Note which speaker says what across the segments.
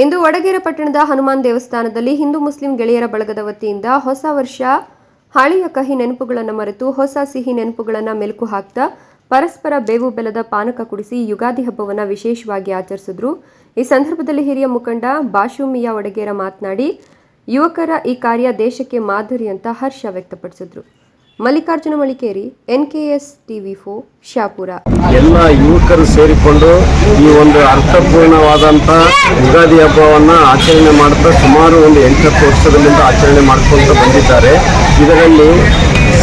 Speaker 1: ಇಂದು ವಡಗೇರ ಪಟ್ಟಣದ ಹನುಮಾನ್ ದೇವಸ್ಥಾನದಲ್ಲಿ ಹಿಂದೂ ಮುಸ್ಲಿಂ ಗೆಳೆಯರ ಬಳಗದ ವತಿಯಿಂದ ಹೊಸ ವರ್ಷ ಹಳೆಯ ಕಹಿ ನೆನಪುಗಳನ್ನು ಮರೆತು ಹೊಸ ಸಿಹಿ ನೆನಪುಗಳನ್ನು ಮೆಲುಕು ಹಾಕ್ತಾ ಪರಸ್ಪರ ಬೇವು ಬೆಲ್ಲದ ಪಾನಕ ಕುಡಿಸಿ ಯುಗಾದಿ ಹಬ್ಬವನ್ನು ವಿಶೇಷವಾಗಿ ಆಚರಿಸಿದ್ರು. ಈ ಸಂದರ್ಭದಲ್ಲಿ ಹಿರಿಯ ಮುಖಂಡ ಬಾಷುಮಿಯಾ ವಡಗೇರ ಮಾತನಾಡಿ, ಯುವಕರ ಈ ಕಾರ್ಯ ದೇಶಕ್ಕೆ ಮಾದರಿ ಅಂತ ಹರ್ಷ ವ್ಯಕ್ತಪಡಿಸಿದ್ರು. Mallikarjuna Malikeri, NKS TV4, Shahapur.
Speaker 2: ಎಲ್ಲ ಯುವಕರು ಸೇರಿಕೊಂಡು ಈ ಒಂದು ಅರ್ಥಪೂರ್ಣವಾದಂಥ ಯುಗಾದಿ ಹಬ್ಬವನ್ನು ಆಚರಣೆ ಮಾಡ್ತಾ ಸುಮಾರು ಒಂದು 8 ವರ್ಷದಿಂದ ಆಚರಣೆ ಮಾಡ್ಕೊಳ್ತಾ ಬಂದಿದ್ದಾರೆ. ಇದರಲ್ಲಿ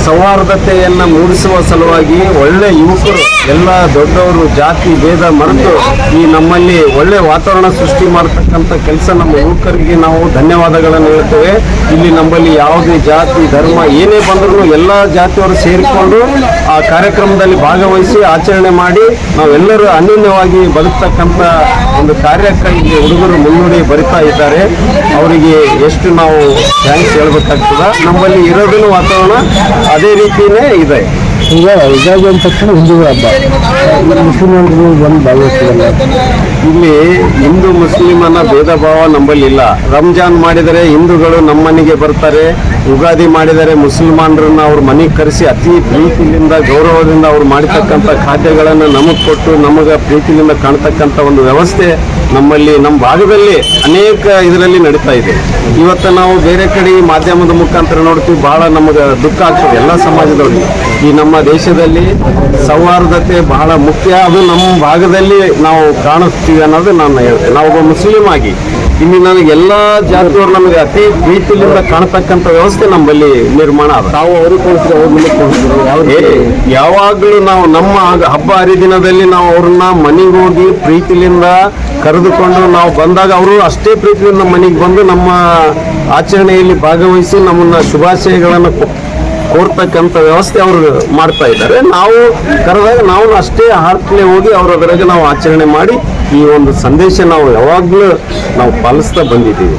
Speaker 2: ಸೌಹಾರ್ದತೆಯನ್ನು ಮೂಡಿಸುವ ಸಲುವಾಗಿ ಒಳ್ಳೆ ಯುವಕರು ಎಲ್ಲ ದೊಡ್ಡವರು ಜಾತಿ ಭೇದ ಮರೆತು ಈ ನಮ್ಮಲ್ಲಿ ಒಳ್ಳೆ ವಾತಾವರಣ ಸೃಷ್ಟಿ ಮಾಡ್ತಕ್ಕಂಥ ಕೆಲಸ ನಮ್ಮ ಯುವಕರಿಗೆ ನಾವು ಧನ್ಯವಾದಗಳನ್ನು ಹೇಳ್ತೇವೆ. ಇಲ್ಲಿ ನಮ್ಮಲ್ಲಿ ಯಾವುದೇ ಜಾತಿ ಧರ್ಮ ಏನೇ ಬಂದರೂ ಎಲ್ಲ ಜಾತಿಯವರು ಸೇರಿಕೊಂಡು ಆ ಕಾರ್ಯಕ್ರಮದಲ್ಲಿ ಭಾಗವಹಿಸಿ ಆಚರಣೆ ಮಾಡಿ ನಾವೆಲ್ಲರೂ ಅನ್ಯೋನ್ಯವಾಗಿ ಬದುಕ್ತಕ್ಕಂಥ ಒಂದು ಕಾರ್ಯಕ್ಕೆ ಇಲ್ಲಿ ಹುಡುಗರು ಮುನ್ನುಡಿ ಬರಿತಾ ಇದ್ದಾರೆ. ಅವರಿಗೆ ಎಷ್ಟು ನಾವು ಥ್ಯಾಂಕ್ಸ್ ಹೇಳ್ಬೇಕಾಗ್ತದೆ. ನಮ್ಮಲ್ಲಿ ಇರೋದನ್ನು ವಾತಾವರಣ ಅದೇ ರೀತಿಯೇ ಇದೆ.
Speaker 3: ಈಗ ಯುಗಾದಿ ಅಂದ ತಕ್ಷಣ ಹಿಂದೂಗಳ ಹಬ್ಬ, ಮುಸ್ಲಿಮರು ಬಂದು ಭಾಗವಹಿಸ್ತಿರಲ್ಲ.
Speaker 2: ಇಲ್ಲಿ ಹಿಂದೂ ಮುಸ್ಲಿಂ ಅನ್ನೋ ಭೇದ ಭಾವ ನಮ್ಮಲ್ಲಿ ಇಲ್ಲ. ರಂಜಾನ್ ಮಾಡಿದರೆ ಹಿಂದೂಗಳು ನಮ್ಮ ಮನೆಗೆ ಬರ್ತಾರೆ, ಯುಗಾದಿ ಮಾಡಿದರೆ ಮುಸಲ್ಮಾನರನ್ನ ಅವ್ರ ಮನೆಗೆ ಕರೆಸಿ ಅತಿ ಪ್ರೀತಿಯಿಂದ ಗೌರವದಿಂದ ಅವ್ರು ಮಾಡತಕ್ಕಂಥ ಖಾದ್ಯಗಳನ್ನು ನಮಗೆ ಕೊಟ್ಟು ನಮಗೆ ಪ್ರೀತಿಯಿಂದ ಕಾಣ್ತಕ್ಕಂಥ ಒಂದು ವ್ಯವಸ್ಥೆ ನಮ್ಮಲ್ಲಿ ನಮ್ಮ ಭಾಗದಲ್ಲಿ ಅನೇಕ ಇದರಲ್ಲಿ ನಡೀತಾ ಇದೆ. ಇವತ್ತು ನಾವು ಬೇರೆ ಕಡೆ ಮಾಧ್ಯಮದ ಮುಖಾಂತರ ನೋಡ್ತೀವಿ, ಬಹಳ ನಮಗೆ ದುಃಖ ಆಗ್ತದೆ ಎಲ್ಲ ಸಮಾಜದವರಿಗೆ. ಈ ನಮ್ಮ ದೇಶದಲ್ಲಿ ಸೌಹಾರ್ದತೆ ಬಹಳ ಮುಖ್ಯ, ಅದು ನಮ್ಮ ಭಾಗದಲ್ಲಿ ನಾವು ಕಾಣಿಸ್ತೀವಿ ಅನ್ನೋದು ನಾನು ಹೇಳ್ತೇನೆ. ನಾವೊಬ್ಬ ಮುಸ್ಲಿಂ ಆಗಿ ಇಲ್ಲಿ ನನಗೆ ಎಲ್ಲ ಜಾತಿಯವರು ನಮಗೆ ಅತಿ ಪ್ರೀತಿಯಿಂದ ಕಾಣತಕ್ಕಂಥ ವ್ಯವಸ್ಥೆ ನಮ್ಮಲ್ಲಿ ನಿರ್ಮಾಣ ಆದ.
Speaker 3: ತಾವು ಅವ್ರಿಗೆ ಕೊಡ್ತೀವಿ, ಅವ್ರ ಮೇಲೆ ಕೊಡ್ತೀವಿ.
Speaker 2: ಯಾವಾಗಲೂ ನಾವು ನಮ್ಮ ಹಬ್ಬ ಹರಿದಿನದಲ್ಲಿ ನಾವು ಅವ್ರನ್ನ ಮನೆಗೆ ಹೋಗಿ ಪ್ರೀತಿಯಿಂದ ಕರೆದುಕೊಂಡು ನಾವು ಬಂದಾಗ ಅವರು ಅಷ್ಟೇ ಪ್ರೀತಿಯಿಂದ ನಮ್ಮ ಮನೆಗೆ ಬಂದು ನಮ್ಮ ಆಚರಣೆಯಲ್ಲಿ ಭಾಗವಹಿಸಿ ನಮ್ಮನ್ನ ಶುಭಾಶಯಗಳನ್ನು ಕೋರ್ತಕ್ಕಂಥ ವ್ಯವಸ್ಥೆ ಅವರು ಮಾಡ್ತಾ ಇದ್ದಾರೆ. ನಾವು ಕರೆದಾಗ ನಾವು ಅಷ್ಟೇ ಹಾರ್ಟ್ಲೆ ಹೋಗಿ ಅವರೊಳಗೆ ನಾವು ಆಚರಣೆ ಮಾಡಿ ಈ ಒಂದು ಸಂದೇಶ ನಾವು ಯಾವಾಗಲೂ ನಾವು ಪಾಲಿಸ್ತಾ ಬಂದಿದ್ದೀವಿ.